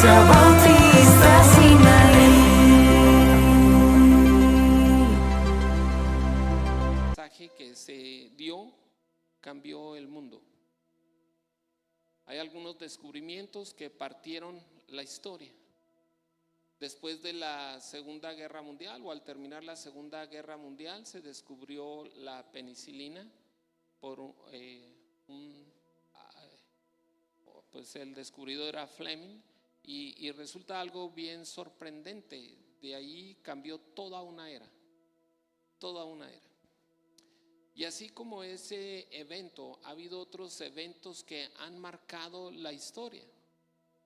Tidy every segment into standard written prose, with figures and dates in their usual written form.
Bautista El mensaje que se dio cambió el mundo. Hay algunos descubrimientos que partieron la historia. Después de la Segunda Guerra Mundial, o al terminar la Segunda Guerra Mundial, se descubrió la penicilina por pues el descubridor era Fleming, y resulta algo bien sorprendente. De ahí cambió toda una era. Y así como ese evento, ha habido otros eventos que han marcado la historia.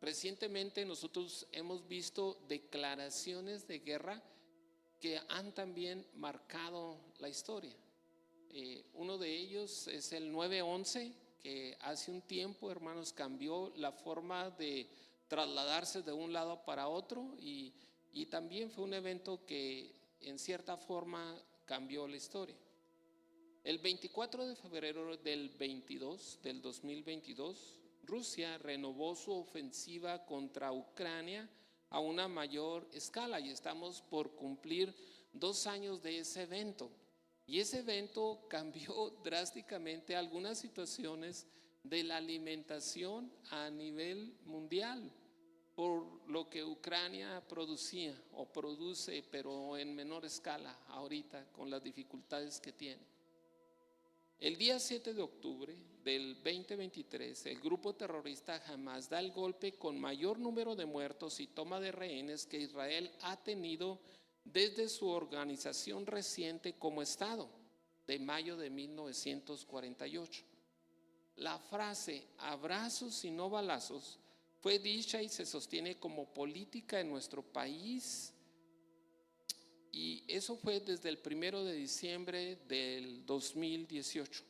Recientemente nosotros hemos visto declaraciones de guerra que han también marcado la historia. Uno de ellos es el 9/11, que hace un tiempo, hermanos, cambió la forma de trasladarse de un lado para otro, y también fue un evento que en cierta forma cambió la historia. El 24 de febrero del 2022, Rusia renovó su ofensiva contra Ucrania a una mayor escala, y estamos por cumplir 2 años de ese evento. Y ese evento cambió drásticamente algunas situaciones de la alimentación a nivel mundial, por lo que Ucrania producía o produce, pero en menor escala ahorita con las dificultades que tiene. El día 7 de octubre del 2023, el grupo terrorista Hamas da el golpe con mayor número de muertos y toma de rehenes que Israel ha tenido desde su organización reciente como Estado, de mayo de 1948. La frase "abrazos y no balazos" fue dicha y se sostiene como política en nuestro país, y eso fue desde el 1 de diciembre del 2018.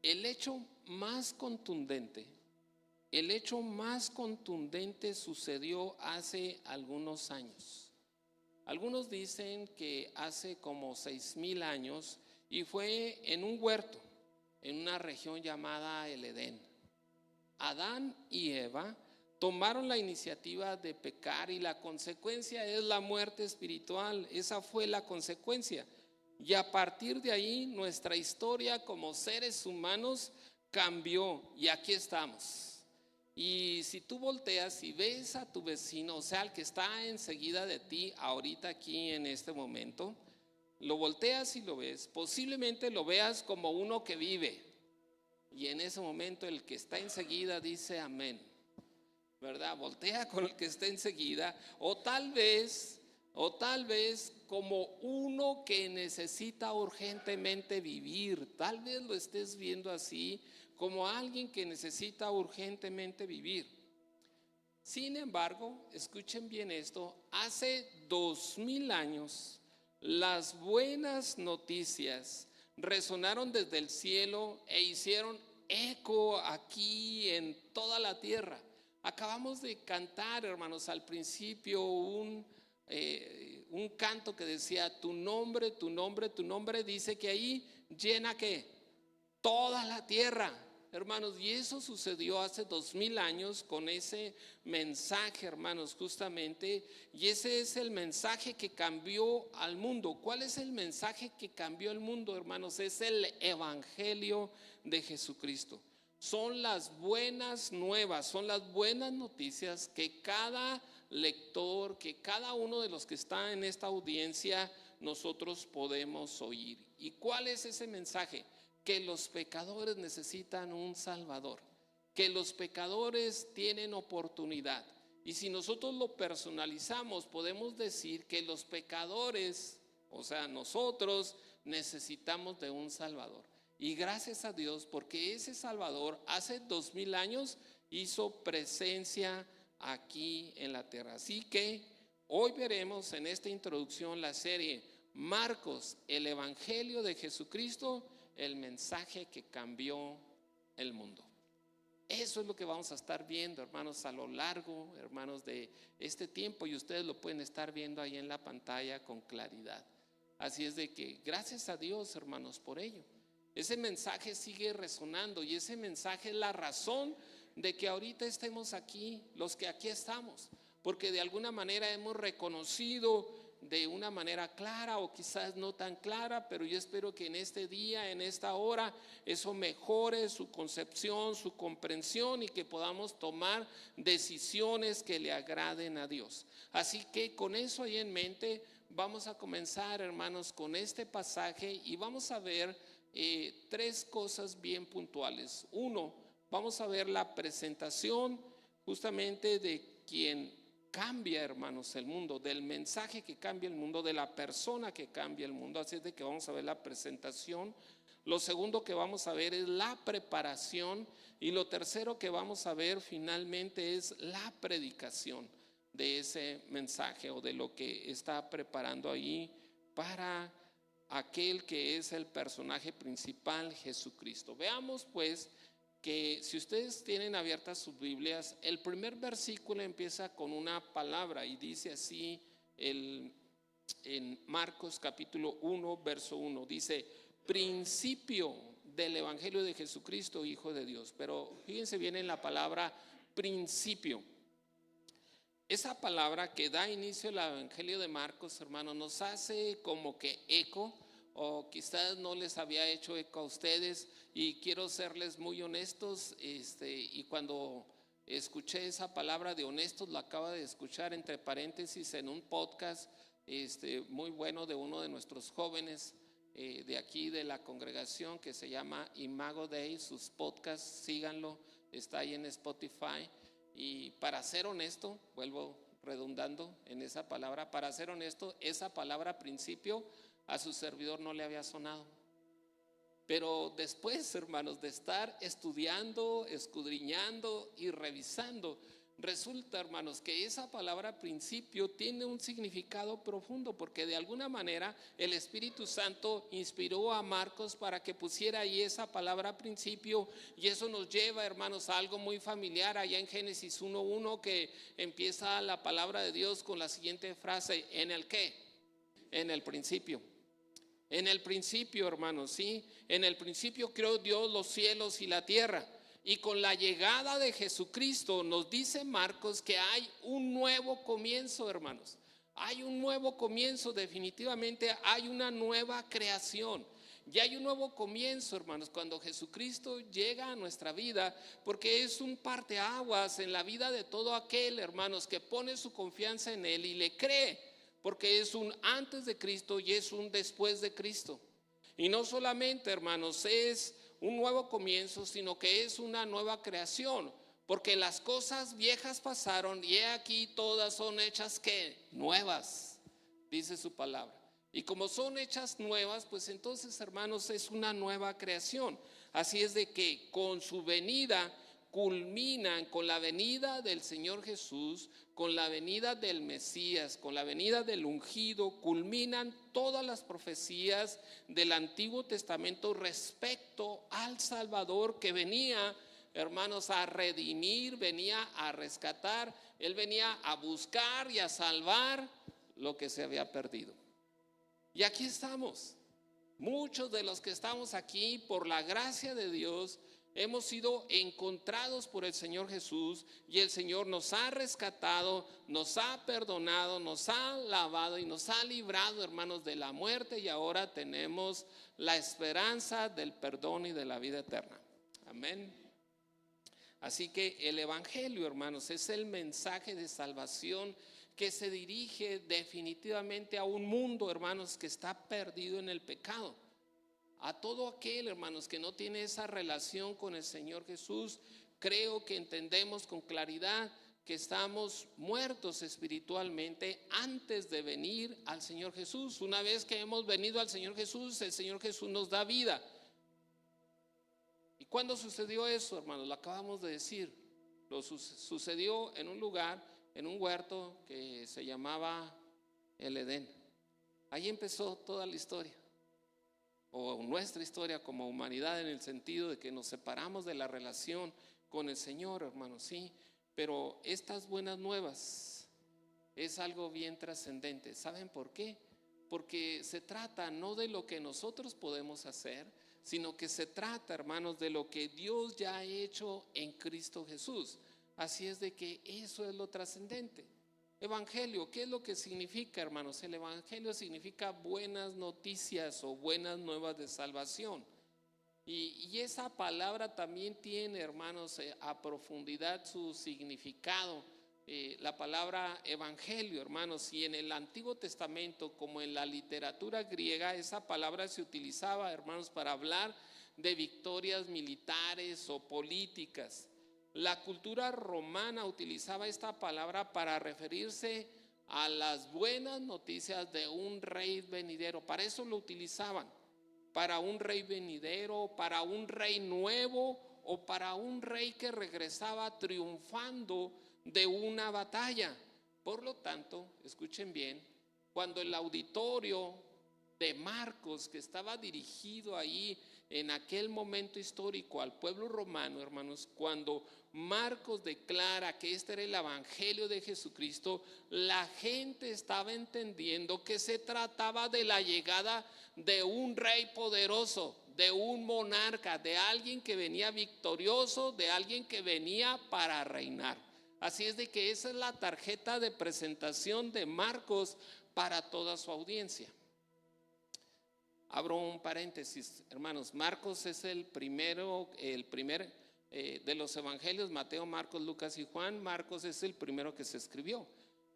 El hecho más contundente sucedió hace algunos años. Algunos dicen que hace como 6,000 años, y fue en un huerto, en una región llamada el Edén. Adán y Eva tomaron la iniciativa de pecar, y la consecuencia es la muerte espiritual. Esa fue la consecuencia. Y a partir de ahí nuestra historia como seres humanos cambió, y aquí estamos. Y si tú volteas y ves a tu vecino, o sea, al que está enseguida de ti ahorita aquí en este momento, lo volteas y lo ves, posiblemente lo veas como uno que vive, y en ese momento el que está enseguida dice amén, ¿verdad? Voltea con el que está enseguida, o tal vez como uno que necesita urgentemente vivir. Tal vez lo estés viendo así, como alguien que necesita urgentemente vivir. Sin embargo, escuchen bien esto: hace 2,000 años las buenas noticias resonaron desde el cielo e hicieron eco aquí en toda la tierra. Acabamos de cantar, hermanos, al principio un canto que decía: tu nombre, tu nombre, tu nombre. Dice que ahí llena ¿qué? Toda la tierra, hermanos. Y eso sucedió hace 2,000 años con ese mensaje, hermanos, justamente. Y ese es el mensaje que cambió al mundo. ¿Cuál es el mensaje que cambió el mundo, hermanos? Es el evangelio de Jesucristo. Son las buenas nuevas, son las buenas noticias que cada lector, que cada uno de los que está en esta audiencia, nosotros podemos oír. ¿Y cuál es ese mensaje? Que los pecadores necesitan un Salvador, que los pecadores tienen oportunidad. Y si nosotros lo personalizamos, podemos decir que los pecadores, o sea, nosotros necesitamos de un Salvador. Y gracias a Dios, porque ese Salvador hace 2,000 años hizo presencia aquí en la tierra. Así que hoy veremos en esta introducción la serie Marcos, el Evangelio de Jesucristo, el mensaje que cambió el mundo. Eso es lo que vamos a estar viendo, hermanos, a lo largo, hermanos, de este tiempo, y ustedes lo pueden estar viendo ahí en la pantalla con claridad. Así es de que gracias a Dios, hermanos, por ello. Ese mensaje sigue resonando, y ese mensaje es la razón de que ahorita estemos aquí, los que aquí estamos, porque de alguna manera hemos reconocido de una manera clara o quizás no tan clara, pero yo espero que en este día, en esta hora, eso mejore su concepción, su comprensión y que podamos tomar decisiones que le agraden a Dios. Así que con eso ahí en mente vamos a comenzar, hermanos, con este pasaje y vamos a ver tres cosas bien puntuales. Uno, vamos a ver la presentación justamente de quien cambia, hermanos, el mundo, del mensaje que cambia el mundo, de la persona que cambia el mundo. Así es de que vamos a ver la presentación. Lo segundo que vamos a ver es la preparación, y lo tercero que vamos a ver finalmente es la predicación de ese mensaje o de lo que está preparando ahí para aquel que es el personaje principal, Jesucristo. Veamos pues que si ustedes tienen abiertas sus Biblias, el primer versículo empieza con una palabra y dice así en Marcos capítulo 1 verso 1, dice: principio del Evangelio de Jesucristo, Hijo de Dios. Pero fíjense bien en la palabra principio. Esa palabra que da inicio al Evangelio de Marcos, hermanos, nos hace como que eco, o quizás no les había hecho eco a ustedes, y quiero serles muy honestos, y cuando escuché esa palabra de honestos, la acabo de escuchar entre paréntesis en un podcast muy bueno de uno de nuestros jóvenes de aquí de la congregación, que se llama Imago Dei. Sus podcasts, síganlo, está ahí en Spotify. Y para ser honesto, vuelvo redundando en esa palabra, para ser honesto, esa palabra principio a su servidor no le había sonado. Pero después, hermanos, de estar estudiando, escudriñando y revisando, resulta, hermanos, que esa palabra principio tiene un significado profundo, porque de alguna manera el Espíritu Santo inspiró a Marcos para que pusiera ahí esa palabra principio, y eso nos lleva, hermanos, a algo muy familiar allá en Génesis 1:1, que empieza la palabra de Dios con la siguiente frase: ¿en el qué? En el principio. En el principio, hermanos, sí, en el principio creó Dios los cielos y la tierra. Y con la llegada de Jesucristo nos dice Marcos que hay un nuevo comienzo, hermanos. Hay un nuevo comienzo, definitivamente hay una nueva creación. Y hay un nuevo comienzo, hermanos, cuando Jesucristo llega a nuestra vida, porque es un parteaguas en la vida de todo aquel, hermanos, que pone su confianza en Él y le cree, porque es un antes de Cristo y es un después de Cristo. Y no solamente, hermanos, es un nuevo comienzo, sino que es una nueva creación, porque las cosas viejas pasaron y he aquí todas son hechas ¿qué? Nuevas, dice su palabra. Y como son hechas nuevas, pues entonces, hermanos, es una nueva creación. Así es de que con su venida culminan, con la venida del Señor Jesús, con la venida del Mesías, con la venida del ungido, culminan todas las profecías del Antiguo Testamento respecto al Salvador que venía, hermanos, a redimir, venía a rescatar. Él venía a buscar y a salvar lo que se había perdido. Y aquí estamos. Muchos de los que estamos aquí, por la gracia de Dios, hemos sido encontrados por el Señor Jesús, y el Señor nos ha rescatado, nos ha perdonado, nos ha lavado y nos ha librado, hermanos, de la muerte, y ahora tenemos la esperanza del perdón y de la vida eterna. Amén. Así que el Evangelio, hermanos, es el mensaje de salvación que se dirige definitivamente a un mundo, hermanos, que está perdido en el pecado. A todo aquel, hermanos, que no tiene esa relación con el Señor Jesús, creo que entendemos con claridad que estamos muertos espiritualmente antes de venir al Señor Jesús. Una vez que hemos venido al Señor Jesús, el Señor Jesús nos da vida. ¿Y cuándo sucedió eso, hermanos? Lo acabamos de decir. Sucedió en un lugar, en un huerto que se llamaba el Edén. Ahí empezó toda la historia, o nuestra historia como humanidad, en el sentido de que nos separamos de la relación con el Señor, hermanos, sí. Pero estas buenas nuevas es algo bien trascendente. ¿Saben por qué? Porque se trata no de lo que nosotros podemos hacer, sino que se trata, hermanos, de lo que Dios ya ha hecho en Cristo Jesús. Así es de que eso es lo trascendente. Evangelio, ¿qué es lo que significa, hermanos? El evangelio significa buenas noticias o buenas nuevas de salvación. Y esa palabra también tiene, hermanos, a profundidad su significado. La palabra evangelio, hermanos, y en el Antiguo Testamento como en la literatura griega, esa palabra se utilizaba, hermanos, para hablar de victorias militares o políticas. La cultura romana utilizaba esta palabra para referirse a las buenas noticias de un rey venidero. Para eso lo utilizaban, para un rey venidero, para un rey nuevo o para un rey que regresaba triunfando de una batalla. Por lo tanto, escuchen bien, cuando el auditorio de Marcos, que estaba dirigido ahí en aquel momento histórico al pueblo romano, hermanos, cuando Marcos declara que este era el evangelio de Jesucristo, la gente estaba entendiendo que se trataba de la llegada de un rey poderoso, de un monarca, de alguien que venía victorioso, de alguien que venía para reinar. Así es de que esa es la tarjeta de presentación de Marcos para toda su audiencia. Abro un paréntesis, hermanos. Marcos es el primer de los evangelios: Mateo, Marcos, Lucas y Juan. Marcos es el primero que se escribió.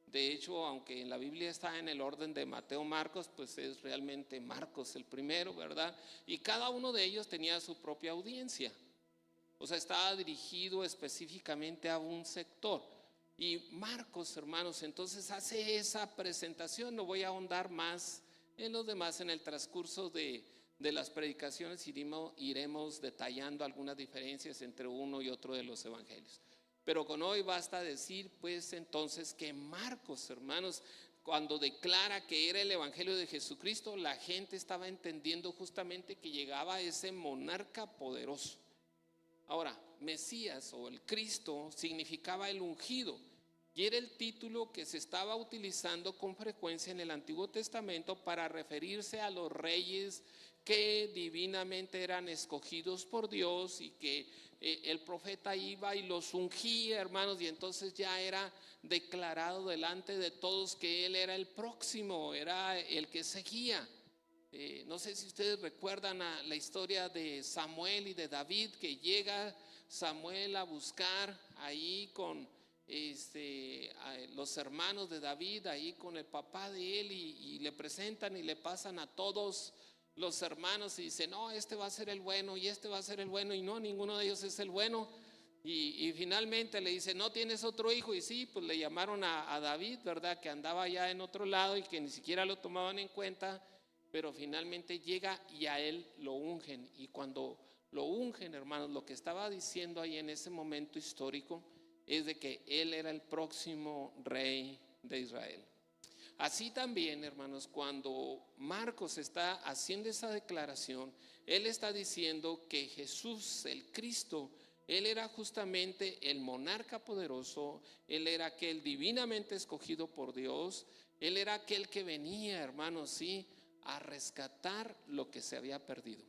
De hecho, aunque en la Biblia está en el orden de Mateo, Marcos, pues es realmente Marcos el primero, ¿verdad? Y cada uno de ellos tenía su propia audiencia. O sea, estaba dirigido específicamente a un sector. Y Marcos, hermanos, entonces hace esa presentación. No voy a ahondar más en los demás. En el transcurso de las predicaciones iremos detallando algunas diferencias entre uno y otro de los evangelios. Pero con hoy basta decir, pues, entonces, que Marcos, hermanos, cuando declara que era el evangelio de Jesucristo, la gente estaba entendiendo justamente que llegaba ese monarca poderoso. Ahora, Mesías o el Cristo significaba el ungido, y era el título que se estaba utilizando con frecuencia en el Antiguo Testamento para referirse a los reyes que divinamente eran escogidos por Dios, y que el profeta iba y los ungía, hermanos, y entonces ya era declarado delante de todos que él era el próximo, era el que seguía. No sé si ustedes recuerdan la historia de Samuel y de David, que llega Samuel a buscar ahí con los hermanos de David, ahí con el papá de él, y le presentan y le pasan a todos los hermanos y dice: no, este va a ser el bueno y este va a ser el bueno, y no, ninguno de ellos es el bueno. Y finalmente le dice: no tienes otro hijo. Y sí, pues le llamaron a David, ¿verdad?, que andaba ya en otro lado y que ni siquiera lo tomaban en cuenta. Pero finalmente llega y a él lo ungen. Y cuando lo ungen, hermanos, lo que estaba diciendo ahí en ese momento histórico es de que él era el próximo rey de Israel. Así también, hermanos, cuando Marcos está haciendo esa declaración, él está diciendo que Jesús, el Cristo, él era justamente el monarca poderoso, él era aquel divinamente escogido por Dios, él era aquel que venía, hermanos, sí, a rescatar lo que se había perdido.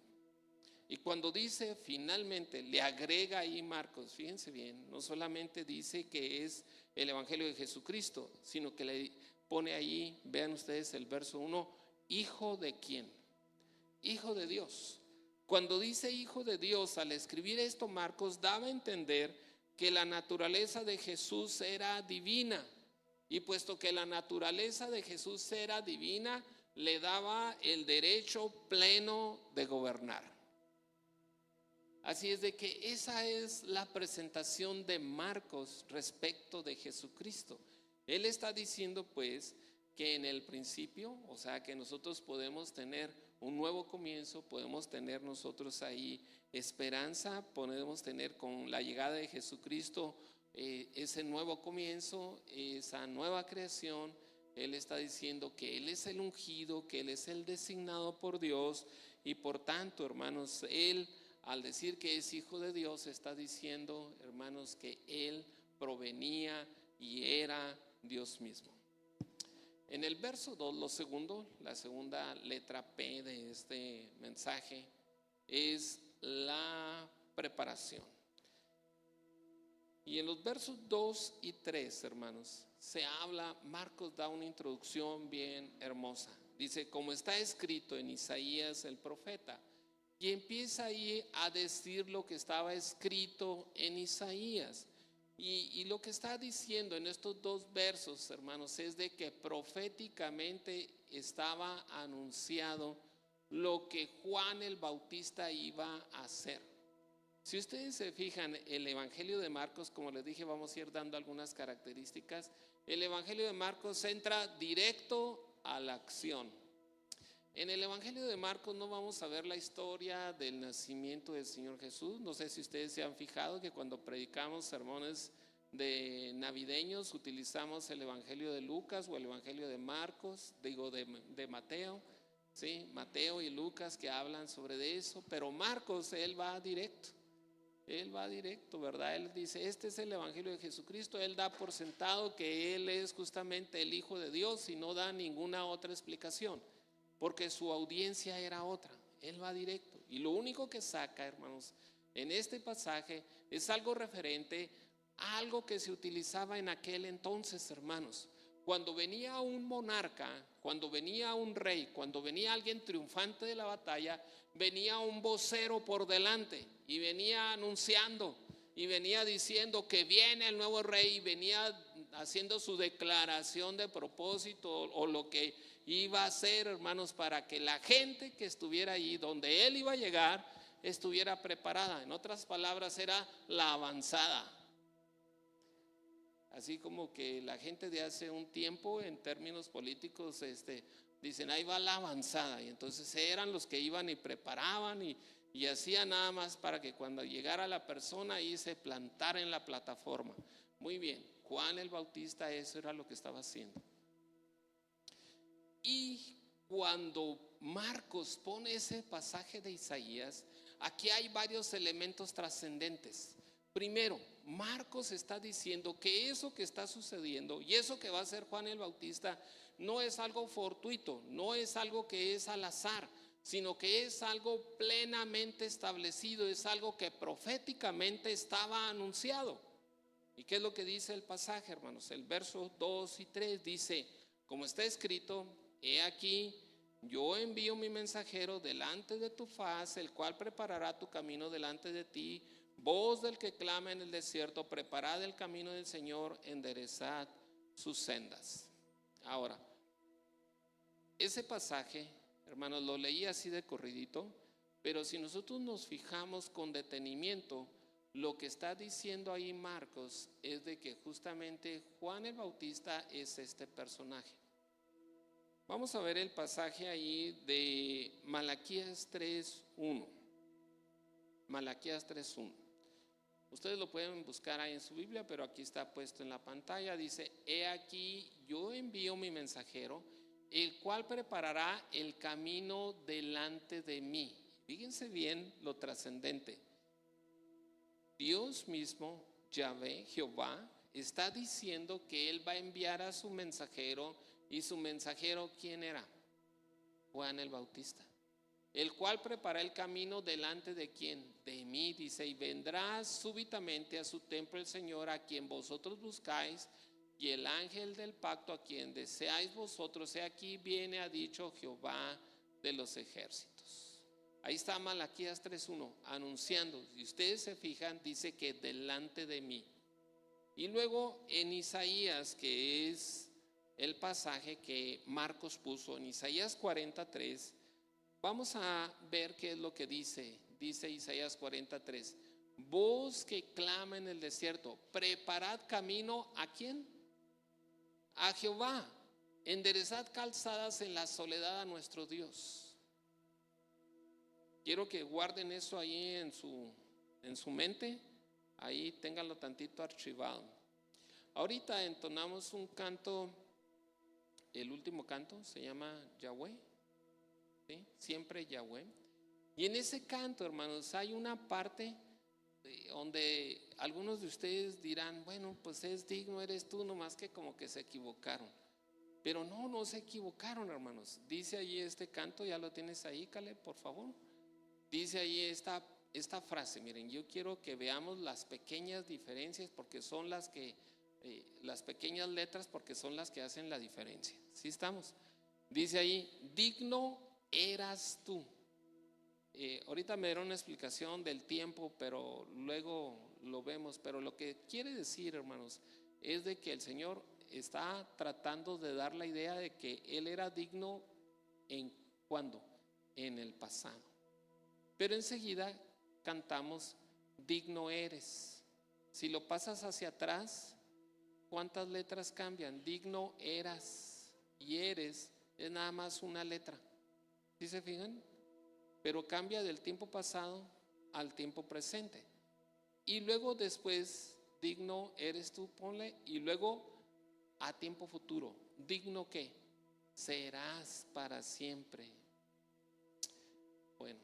Y cuando dice finalmente, le agrega ahí Marcos, fíjense bien, no solamente dice que es el evangelio de Jesucristo, sino que le pone ahí, vean ustedes el verso 1, ¿hijo de quién? Hijo de Dios. Cuando dice hijo de Dios, al escribir esto, Marcos daba a entender que la naturaleza de Jesús era divina. Y puesto que la naturaleza de Jesús era divina, le daba el derecho pleno de gobernar. Así es de que esa es la presentación de Marcos respecto de Jesucristo. Él está diciendo, pues, que en el principio, o sea, que nosotros podemos tener un nuevo comienzo, podemos tener nosotros ahí esperanza, podemos tener con la llegada de Jesucristo ese nuevo comienzo, esa nueva creación. Él está diciendo que Él es el ungido, que Él es el designado por Dios, y por tanto, hermanos, Él, al decir que es hijo de Dios, está diciendo, hermanos, que Él provenía y era Dios mismo. En el verso 2, la segunda letra P de este mensaje, es la preparación. Y en los versos 2 y 3, hermanos, se habla, Marcos da una introducción bien hermosa. Dice, como está escrito en Isaías el profeta, y empieza ahí a decir lo que estaba escrito en Isaías. Y lo que está diciendo en estos dos versos, hermanos, es de que proféticamente estaba anunciado lo que Juan el Bautista iba a hacer. Si ustedes se fijan, el Evangelio de Marcos, como les dije, vamos a ir dando algunas características. El Evangelio de Marcos entra directo a la acción. En el Evangelio de Marcos no vamos a ver la historia del nacimiento del Señor Jesús. No sé si ustedes se han fijado que cuando predicamos sermones de navideños utilizamos el Evangelio de Lucas o el Evangelio de Marcos, de Mateo, ¿sí? Mateo y Lucas que hablan sobre eso, pero Marcos, él va directo. Él va directo, ¿verdad? Él dice, este es el Evangelio de Jesucristo. Él da por sentado que Él es justamente el Hijo de Dios y no da ninguna otra explicación, porque su audiencia era otra. Él va directo. Y lo único que saca, hermanos, en este pasaje es algo referente a algo que se utilizaba en aquel entonces, hermanos. Cuando venía un monarca, cuando venía un rey, cuando venía alguien triunfante de la batalla, venía un vocero por delante y venía anunciando y venía diciendo que viene el nuevo rey, y venía haciendo su declaración de propósito o lo que iba a hacer, hermanos, para que la gente que estuviera allí donde él iba a llegar estuviera preparada. En otras palabras, era la avanzada. Así como que la gente de hace un tiempo en términos políticos dicen, ahí va la avanzada. Y entonces eran los que iban y preparaban y hacían nada más para que cuando llegara la persona ahí se plantara en la plataforma. Muy bien, Juan el Bautista eso era lo que estaba haciendo. Y cuando Marcos pone ese pasaje de Isaías, aquí hay varios elementos trascendentes. Primero, Marcos está diciendo que eso que está sucediendo y eso que va a hacer Juan el Bautista no es algo fortuito, no es algo que es al azar, sino que es algo plenamente establecido, es algo que proféticamente estaba anunciado. ¿Y qué es lo que dice el pasaje, hermanos? El verso 2 y 3 dice, como está escrito, he aquí, yo envío mi mensajero delante de tu faz, el cual preparará tu camino delante de ti. Voz del que clama en el desierto, preparad el camino del Señor, enderezad sus sendas. Ahora, ese pasaje, hermanos, lo leí así de corridito, pero si nosotros nos fijamos con detenimiento, lo que está diciendo ahí Marcos es de que justamente Juan el Bautista es este personaje. Vamos a ver el pasaje ahí de Malaquías 3:1. Malaquías 3:1. Ustedes lo pueden buscar ahí en su Biblia, pero aquí está puesto en la pantalla. Dice, he aquí, yo envío mi mensajero, el cual preparará el camino delante de mí. Fíjense bien lo trascendente. Dios mismo, Yahvé, Jehová, está diciendo que Él va a enviar a su mensajero. ¿Y su mensajero quién era? Juan el Bautista, el cual prepara el camino delante de quién, de mí, dice, y vendrá súbitamente a su templo el Señor a quien vosotros buscáis, y el ángel del pacto a quien deseáis vosotros, he aquí viene, ha dicho Jehová de los ejércitos. Ahí está Malaquías 3:1 anunciando, si ustedes se fijan, dice que delante de mí. Y luego en Isaías, que es el pasaje que Marcos puso, en Isaías 43, vamos a ver qué es lo que dice Isaías 43. Voz que clama en el desierto, preparad camino, ¿a quién? A Jehová, enderezad calzadas en la soledad a nuestro Dios. Quiero que guarden eso ahí en su mente, ahí ténganlo tantito archivado. Ahorita entonamos un canto, el último canto se llama Yahweh. ¿Sí? Siempre Yahweh. Y en ese canto, hermanos, hay una parte donde algunos de ustedes dirán, bueno, pues es digno, eres tú, nomás que como que se equivocaron. Pero no se equivocaron, hermanos. Dice allí este canto, ya lo tienes ahí, Caleb, por favor. dice ahí esta frase. Miren, yo quiero que veamos las pequeñas diferencias, porque son las que, las pequeñas letras, porque son las que hacen la diferencia. ¿Sí estamos? Dice ahí, digno eras tú. Ahorita me dieron una explicación del tiempo, pero luego lo vemos. Pero lo que quiere decir, hermanos, es de que el Señor está tratando de dar la idea de que Él era digno en ¿cuándo? En el pasado. Pero enseguida cantamos, digno eres. Si lo pasas hacia atrás, ¿cuántas letras cambian? Digno eras y eres es nada más una letra. ¿Sí se fijan? Pero cambia del tiempo pasado al tiempo presente. Y luego después, digno eres tú, ponle, y luego a tiempo futuro, digno que serás para siempre. Bueno,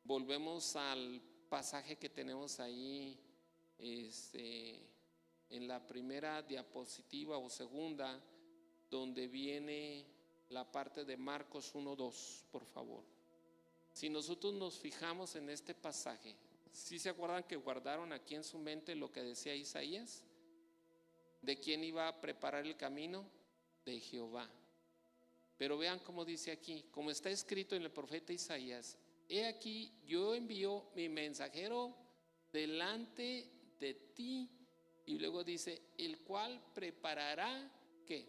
volvemos al pasaje que tenemos ahí, en la primera diapositiva o segunda, donde viene la parte de Marcos 1:2, por favor. Si nosotros nos fijamos en este pasaje, ¿sí se acuerdan que guardaron aquí en su mente lo que decía Isaías? ¿De quién iba a preparar el camino? De Jehová. Pero vean cómo dice aquí, como está escrito en el profeta Isaías: he aquí, yo envío mi mensajero delante de ti. Y luego dice, el cual preparará, ¿qué?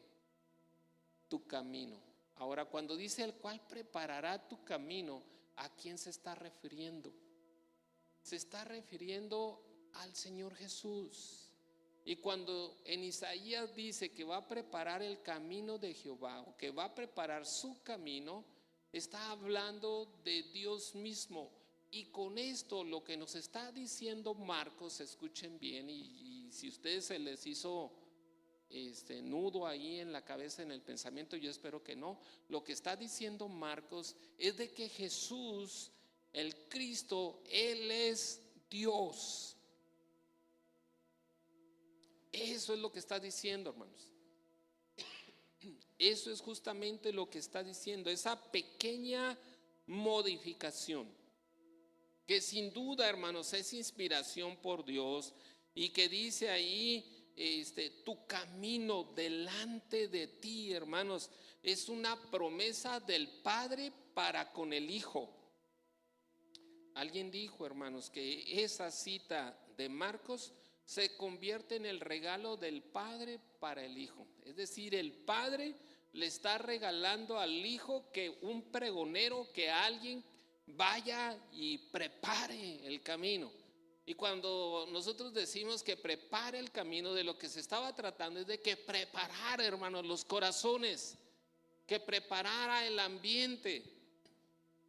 Tu camino. Ahora, cuando dice el cual preparará tu camino, ¿a quién se está refiriendo? Se está refiriendo al Señor Jesús. Y cuando en Isaías dice que va a preparar el camino de Jehová, o que va a preparar su camino, está hablando de Dios mismo. Y con esto lo que nos está diciendo Marcos, escuchen bien, y si a ustedes se les hizo nudo ahí en la cabeza, en el pensamiento, yo espero que no. Lo que está diciendo Marcos es de que Jesús, el Cristo, Él es Dios. Eso es lo que está diciendo, hermanos. Eso es justamente lo que está diciendo, esa pequeña modificación que sin duda, hermanos, es inspiración por Dios, y que dice ahí, tu camino delante de ti, hermanos, es una promesa del Padre para con el Hijo. Alguien dijo, hermanos, que esa cita de Marcos se convierte en el regalo del Padre para el Hijo. Es decir, el Padre le está regalando al Hijo que un pregonero, que alguien vaya y prepare el camino. Y cuando nosotros decimos que prepare el camino, de lo que se estaba tratando es de que preparara, hermanos, los corazones, que preparara el ambiente,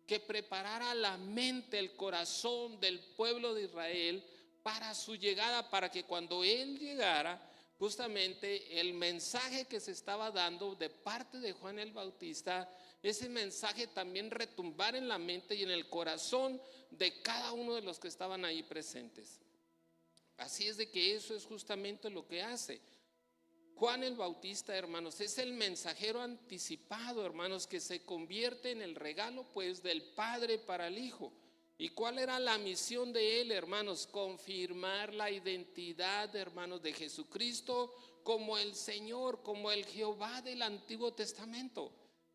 que preparara la mente, el corazón del pueblo de Israel para su llegada, para que cuando Él llegara, justamente el mensaje que se estaba dando de parte de Juan el Bautista, ese mensaje también retumbar en la mente y en el corazón de cada uno de los que estaban ahí presentes. Así es de que eso es justamente lo que hace Juan el Bautista, hermanos. Es el mensajero anticipado, hermanos, que se convierte en el regalo, pues, del Padre para el Hijo. ¿Y cuál era la misión de él, hermanos? Confirmar la identidad, hermanos, de Jesucristo como el Señor, como el Jehová del Antiguo Testamento.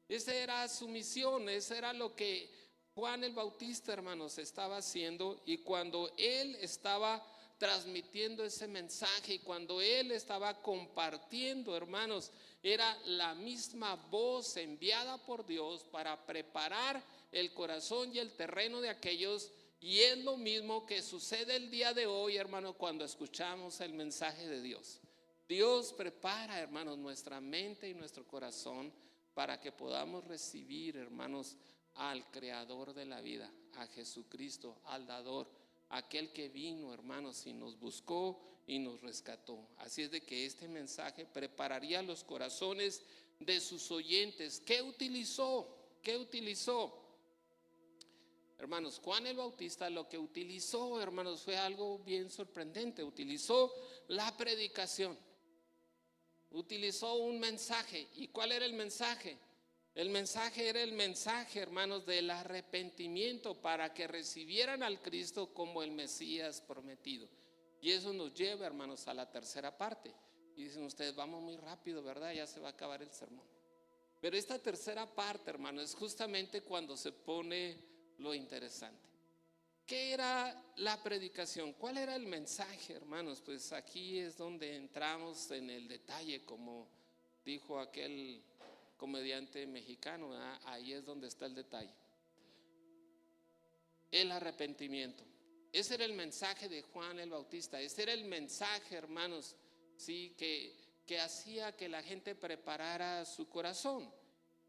Esa era su misión, eso era lo que Juan el Bautista, hermanos, estaba haciendo. Y cuando él estaba transmitiendo ese mensaje, y cuando él estaba compartiendo, hermanos, era la misma voz enviada por Dios para preparar el corazón y el terreno de aquellos. Y es lo mismo que sucede el día de hoy, hermanos, cuando escuchamos el mensaje de Dios. Dios prepara, hermanos, nuestra mente y nuestro corazón para que podamos recibir, hermanos, al creador de la vida, a Jesucristo, al dador, aquel que vino, hermanos, y nos buscó y nos rescató. Así es de que este mensaje prepararía los corazones de sus oyentes. ¿Qué utilizó? ¿Qué utilizó? Hermanos, Juan el Bautista lo que utilizó, hermanos, fue algo bien sorprendente. Utilizó la predicación, utilizó un mensaje. ¿Y cuál era el mensaje? El mensaje era el mensaje, hermanos, del arrepentimiento para que recibieran al Cristo como el Mesías prometido. Y eso nos lleva, hermanos, a la tercera parte. Y dicen ustedes, vamos muy rápido, ¿verdad? Ya se va a acabar el sermón. Pero esta tercera parte, hermanos, es justamente cuando se pone lo interesante. ¿Qué era la predicación? ¿Cuál era el mensaje, hermanos? Pues aquí es donde entramos en el detalle, como dijo aquel comediante mexicano, ¿verdad? Ahí es donde está el detalle. El arrepentimiento. Ese era el mensaje de Juan el Bautista. Ese era el mensaje, hermanos, sí, que hacía que la gente preparara su corazón.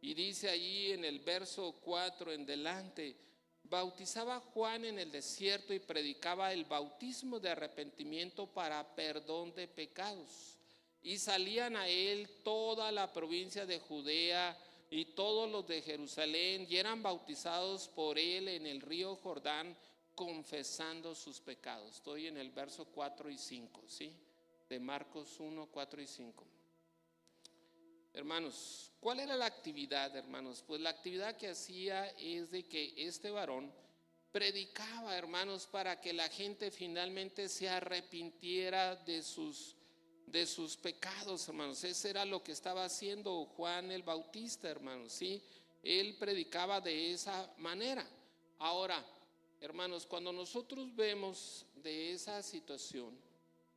Y dice allí en el verso 4 en delante: bautizaba Juan en el desierto y predicaba el bautismo de arrepentimiento para perdón de pecados. Y salían a él toda la provincia de Judea y todos los de Jerusalén, y eran bautizados por él en el río Jordán, confesando sus pecados. Estoy en el verso 4 y 5, ¿sí? De Marcos 1, 4 y 5. Hermanos, ¿cuál era la actividad, hermanos? Pues la actividad que hacía es de que este varón predicaba, hermanos, para que la gente finalmente se arrepintiera de sus pecados, hermanos. Ese era lo que estaba haciendo Juan el Bautista, hermanos, ¿sí? Él predicaba de esa manera. Ahora, hermanos, cuando nosotros vemos de esa situación,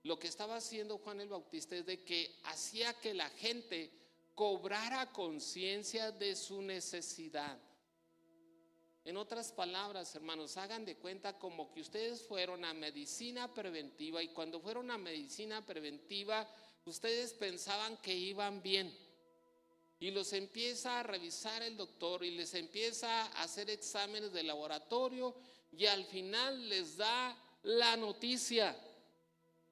lo que estaba haciendo Juan el Bautista es de que hacía que la gente cobrara conciencia de su necesidad. En otras palabras, hermanos, hagan de cuenta como que ustedes fueron a medicina preventiva, y cuando fueron a medicina preventiva, ustedes pensaban que iban bien, y los empieza a revisar el doctor y les empieza a hacer exámenes de laboratorio, y al final les da la noticia.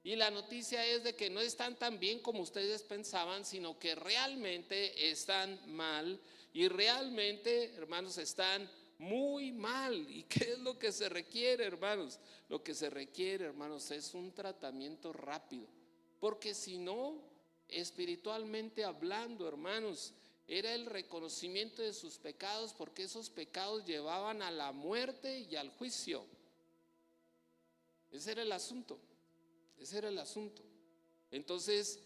Y la noticia es de que no están tan bien como ustedes pensaban, sino que realmente están mal, y realmente, hermanos, están muy mal. ¿Y qué es lo que se requiere, hermanos? Lo que se requiere, hermanos, es un tratamiento rápido, porque si no, espiritualmente hablando, hermanos, era el reconocimiento de sus pecados, porque esos pecados llevaban a la muerte y al juicio. Ese era el asunto. Ese era el asunto. Entonces,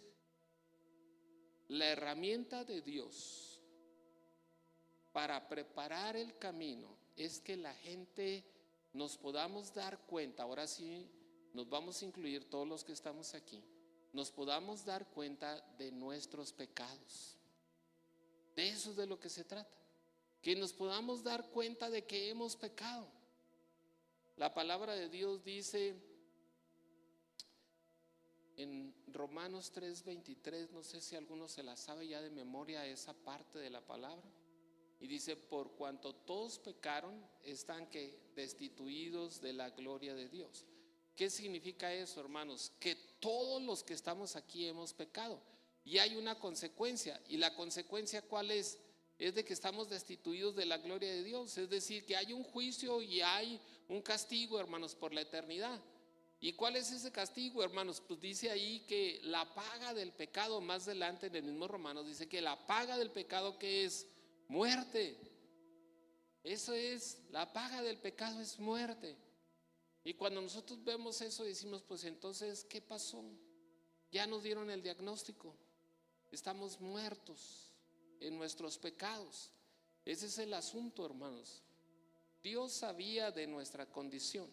la herramienta de Dios para preparar el camino es que la gente nos podamos dar cuenta. Ahora sí, nos vamos a incluir todos los que estamos aquí. Nos podamos dar cuenta de nuestros pecados. De eso es de lo que se trata. Que nos podamos dar cuenta de que hemos pecado. La palabra de Dios dice en Romanos 3:23, no sé si alguno se la sabe ya de memoria esa parte de la palabra, y dice: por cuanto todos pecaron, están que destituidos de la gloria de Dios. ¿Qué significa eso, hermanos? Que todos los que estamos aquí hemos pecado, y hay una consecuencia. ¿Y la consecuencia cuál es? Es de que estamos destituidos de la gloria de Dios. Es decir, que hay un juicio y hay un castigo, hermanos, por la eternidad. ¿Y cuál es ese castigo, hermanos? Pues dice ahí que la paga del pecado, más adelante en el mismo Romanos dice que la paga del pecado, ¿qué es? Muerte. Eso es, la paga del pecado es muerte. Y cuando nosotros vemos eso decimos: pues entonces, ¿qué pasó? Ya nos dieron el diagnóstico. Estamos muertos en nuestros pecados. Ese es el asunto, hermanos. Dios sabía de nuestra condición,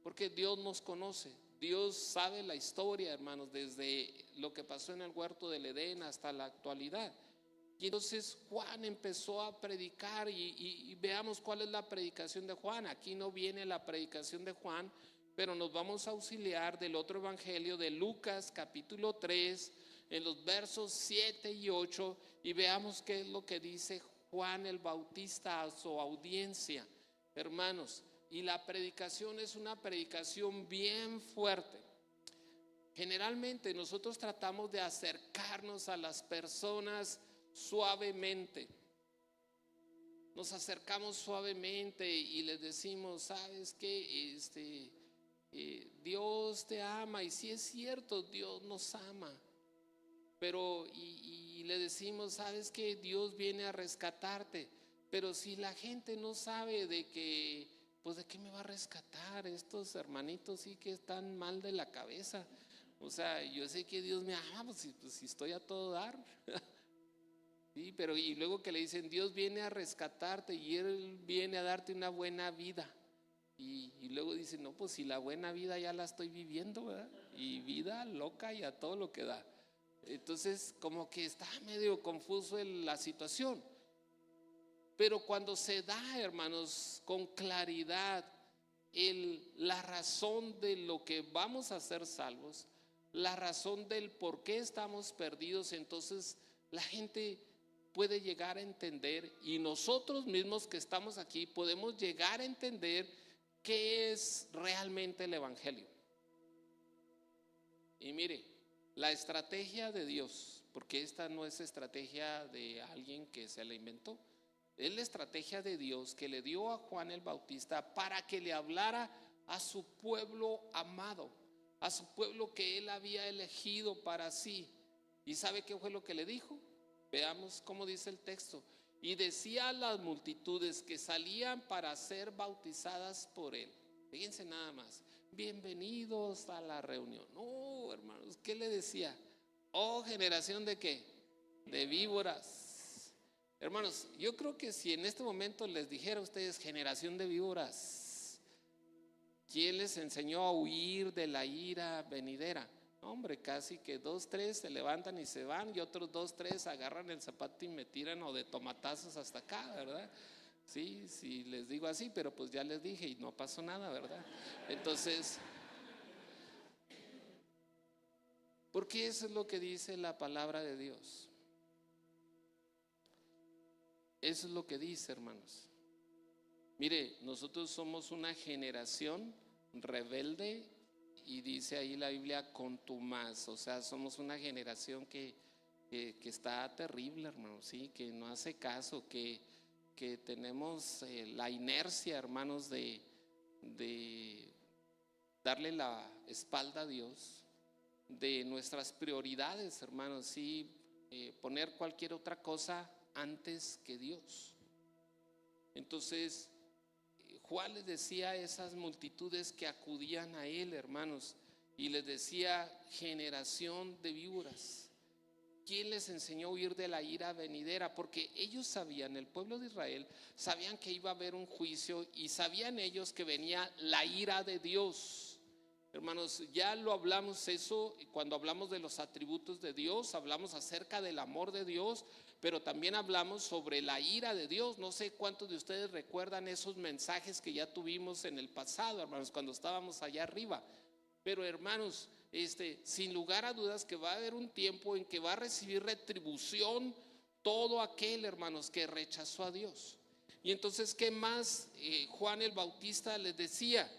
porque Dios nos conoce. Dios sabe la historia, hermanos, desde lo que pasó en el huerto del Edén hasta la actualidad. Y entonces Juan empezó a predicar, y veamos cuál es la predicación de Juan. Aquí no viene la predicación de Juan, pero nos vamos a auxiliar del otro evangelio de Lucas capítulo 3, en los versos 7 y 8, y veamos qué es lo que dice Juan el Bautista a su audiencia, hermanos. Y la predicación es una predicación bien fuerte. Generalmente nosotros tratamos de acercarnos a las personas suavemente. Nos acercamos suavemente y les decimos: ¿sabes qué? Dios te ama. Y si es cierto, Dios nos ama. pero y le decimos, sabes que Dios viene a rescatarte, pero si la gente no sabe de que, pues de qué me va a rescatar, estos hermanitos sí que están mal de la cabeza. O sea, yo sé que Dios me ama, pues si estoy a todo dar. Sí, pero y luego que le dicen, Dios viene a rescatarte y Él viene a darte una buena vida. Y luego dicen, no, pues si la buena vida ya la estoy viviendo, ¿verdad? Y vida loca y a todo lo que da. Entonces, como que está medio confuso la situación. Pero cuando se da, hermanos, con claridad la razón de lo que vamos a ser salvos, la razón del por qué estamos perdidos, entonces la gente puede llegar a entender, y nosotros mismos que estamos aquí podemos llegar a entender qué es realmente el Evangelio. Y mire, la estrategia de Dios, porque esta no es estrategia de alguien que se la inventó, es la estrategia de Dios que le dio a Juan el Bautista para que le hablara a su pueblo amado, a su pueblo que él había elegido para sí. ¿Y sabe qué fue lo que le dijo? Veamos cómo dice el texto. Y decía a las multitudes que salían para ser bautizadas por él. Fíjense nada más. Bienvenidos a la reunión. No, hermanos, ¿qué le decía? Oh, generación de qué? De víboras. Hermanos, yo creo que si en este momento les dijera a ustedes generación de víboras, ¿quién les enseñó a huir de la ira venidera? Hombre, casi que 2, 3 se levantan y se van, y otros 2, 3 agarran el zapato y me tiran o de tomatazos hasta acá, ¿verdad? Sí, sí, les digo así, pero pues ya les dije y no pasó nada, ¿verdad? Entonces, porque eso es lo que dice la palabra de Dios. Eso es lo que dice, hermanos. Mire, nosotros somos una generación rebelde y dice ahí la Biblia contumaz, o sea, somos una generación que está terrible, hermanos, ¿sí? Que no hace caso, que tenemos la inercia, hermanos, de darle la espalda a Dios, de nuestras prioridades, hermanos, sí, poner cualquier otra cosa antes que Dios. Entonces, Juan les decía a esas multitudes que acudían a él, hermanos, y les decía, generación de víboras. ¿Quién les enseñó a huir de la ira venidera? Porque ellos sabían, el pueblo de Israel, sabían que iba a haber un juicio y sabían ellos que venía la ira de Dios. Hermanos, ya lo hablamos eso cuando hablamos de los atributos de Dios, hablamos acerca del amor de Dios, pero también hablamos sobre la ira de Dios. No sé cuántos de ustedes recuerdan esos mensajes que ya tuvimos en el pasado, hermanos, cuando estábamos allá arriba. Pero hermanos, sin lugar a dudas que va a haber un tiempo en que va a recibir retribución todo aquel, hermanos, que rechazó a Dios. Y entonces, ¿qué más Juan el Bautista les decía?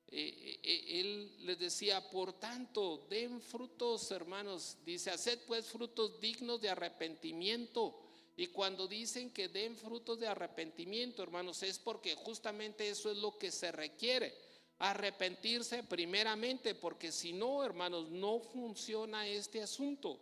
Él les decía, por tanto, den frutos, hermanos. Dice, haced pues frutos dignos de arrepentimiento. Y cuando dicen que den frutos de arrepentimiento, hermanos, es porque justamente eso es lo que se requiere. Arrepentirse primeramente, porque si no, hermanos, no funciona este asunto.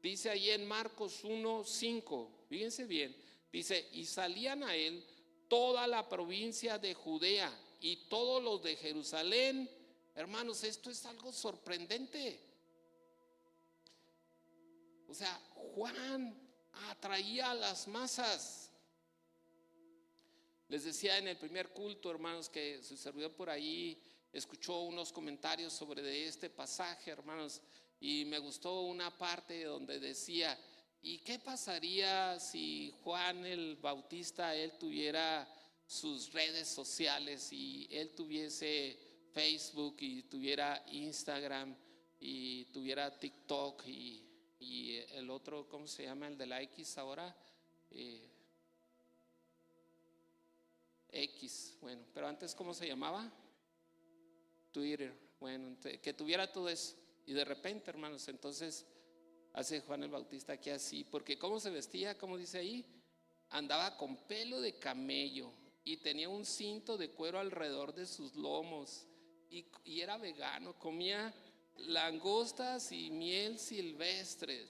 Dice ahí en Marcos 1:5, fíjense bien, dice, y salían a él toda la provincia de Judea y todos los de Jerusalén. Hermanos, esto es algo sorprendente. O sea, Juan atraía a las masas. Les decía en el primer culto, hermanos, que su servidor por ahí escuchó unos comentarios sobre este pasaje, hermanos, y me gustó una parte donde decía, ¿y qué pasaría si Juan el Bautista, él tuviera sus redes sociales y él tuviese Facebook y tuviera Instagram y tuviera TikTok y el otro, ¿cómo se llama? El de la X ahora, X, bueno, pero antes ¿cómo se llamaba? Twitter, bueno, que tuviera todo eso. Y de repente, hermanos, entonces hace Juan el Bautista aquí así, porque ¿cómo se vestía? Como dice ahí, andaba con pelo de camello y tenía un cinto de cuero alrededor de sus lomos y era vegano, comía langostas y miel silvestre.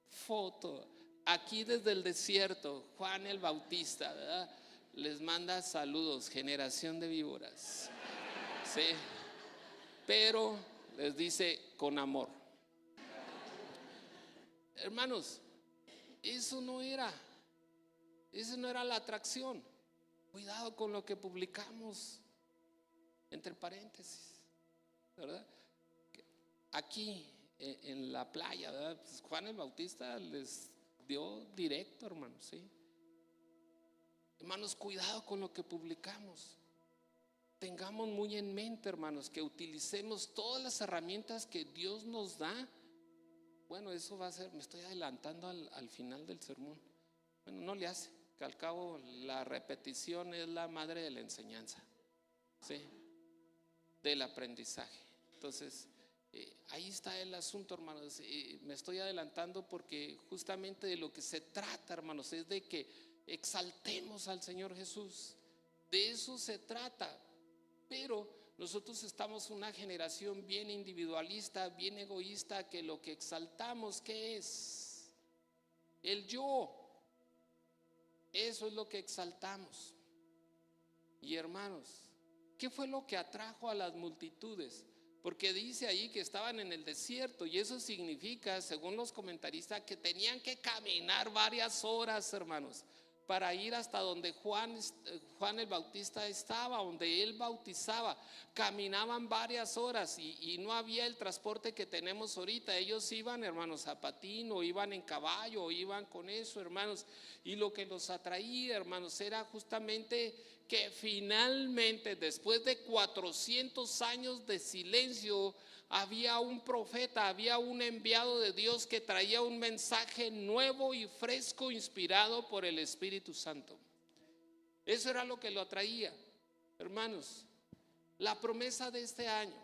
Foto. Aquí desde el desierto, Juan el Bautista, ¿verdad? Les manda saludos, generación de víboras. Sí. Pero les dice con amor. Hermanos, eso no era la atracción. Cuidado con lo que publicamos, entre paréntesis, ¿verdad? Aquí en la playa, ¿verdad? Pues Juan el Bautista les dio directo, hermanos, ¿sí? Hermanos, cuidado con lo que publicamos. Tengamos muy en mente, hermanos, que utilicemos todas las herramientas que Dios nos da. Bueno, eso va a ser, me estoy adelantando al final del sermón. Bueno, no le hace, que al cabo la repetición es la madre de la enseñanza, ¿sí? Del aprendizaje. Entonces, ahí está el asunto, hermanos. Me estoy adelantando porque justamente de lo que se trata, hermanos, es de que exaltemos al Señor Jesús. De eso se trata. Pero nosotros estamos una generación bien individualista, bien egoísta, que lo que exaltamos, ¿qué es? El yo. Eso es lo que exaltamos. Y hermanos, ¿qué fue lo que atrajo a las multitudes? Porque dice ahí que estaban en el desierto, y eso significa, según los comentaristas, que tenían que caminar varias horas, hermanos, para ir hasta donde Juan el Bautista estaba, donde él bautizaba. Caminaban varias horas y no había el transporte que tenemos ahorita. Ellos iban, hermanos, a patín, o iban en caballo, o iban con eso, hermanos. Y lo que los atraía, hermanos, era justamente que finalmente, después de 400 años de silencio, había un profeta, había un enviado de Dios que traía un mensaje nuevo y fresco, inspirado por el Espíritu Santo. Eso era lo que lo atraía, hermanos. La promesa de este año: